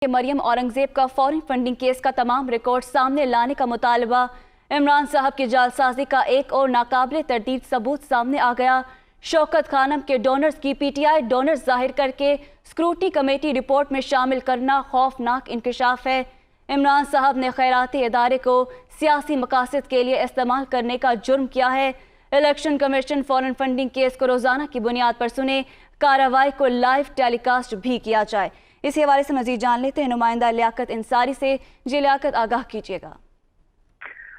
मरियम औरंगजेब का foreign funding case का तमाम रिकॉर्ड सामने लाने का मुतालबा। इमरान साहब की जालसाजी का एक और नाकाबिले तरदीद सबूत सामने आ गया। शौकत खानम के डोनर्स की पीटीआई डोनर्स जाहिर करके स्क्रूटनी कमेटी रिपोर्ट में शामिल करना खौफनाक इंकशाफ है। इमरान साहब ने खैराती इदारे को सियासी मकासद के लिए इस्तेमाल करने का जुर्म किया है। Election commission foreign funding case को रोजाना की बुनियाद पर सुने, कार्रवाई को लाइव टेलीकास्ट भी किया जाए। इसी हवाले से मजीद जान लेते हैं नुमाइंदा लियाकत इंसारी से। जी लियाकत, आगाह कीजिएगा।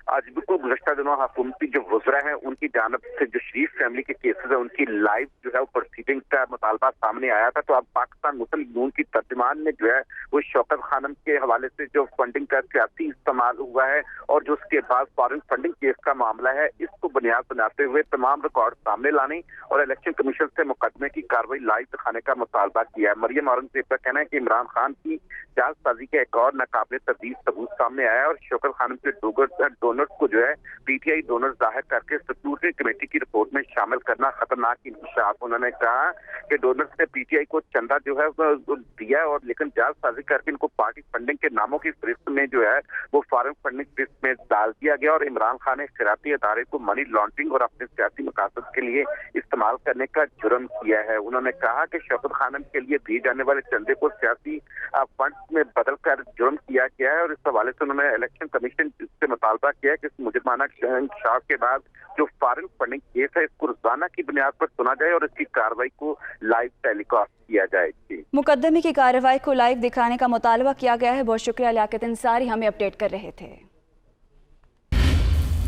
आज बिल्कुल गुज़श्ता दिनों हुकूमती जो वज़रा हैं उनकी जानब से जो शरीफ फैमिली के केसेस है उनकी लाइव जो है वो प्रोसीडिंग का मुतालबा सामने आया था। तो अब पाकिस्तान मुस्लिम यूनियन की तर्जुमान ने जो है वो शौकत खानम के हवाले से जो फंडिंग का सियासी इस्तेमाल हुआ है और जो उसके बाद फॉरेन फंडिंग केस का मामला है, इसको बुनियाद बनाते हुए तमाम रिकॉर्ड सामने लाने और इलेक्शन कमीशन से मुकदमे की कार्रवाई लाइव दिखाने का मुतालबा किया है। मरियम औरंगजेब का कहना है कि इमरान खान की जालसाजी का एक और नाकाबिले तरदीद सबूत सामने आया और शौकत खानम के डोनर्स को जो है पीटीआई डोनर्स जाहिर करके स्क्रूटनी कमेटी की रिपोर्ट में शामिल करना खतरनाक इंकशाफ। उन्होंने कहा कि डोनर्स ने पीटीआई को चंदा जो है दिया और लेकिन जालसाजी करके इनको पार्टी फंडिंग के नामों की फहरिस्त में जो है वो फॉरेन फंडिंग फहरिस्त में डाल दिया गया और इमरान खान ने खैराती इदारे को मनी लॉन्ड्रिंग और अपने सियासी मकासद के लिए इस्तेमाल करने का जुर्म किया है। उन्होंने कहा कि शौकत खानम के लिए दिए जाने वाले चंदे को सियासी फंड में बदल कर जुर्म किया गया है और इस हवाले से उन्होंने इलेक्शन कमीशन से मुतालबा किया कि इस मुजरिमाना इंकशाफ के बाद जो फॉरेन फंडिंग केस है इसको रोजाना की बुनियाद पर सुना जाए और इसकी कार्रवाई को लाइव टेलीकास्ट किया जाए। मुकदमे की कार्रवाई को लाइव दिखाने का मुतालबा किया गया है। बहुत शुक्रिया लियाकत इंसारी, हमें अपडेट कर रहे थे।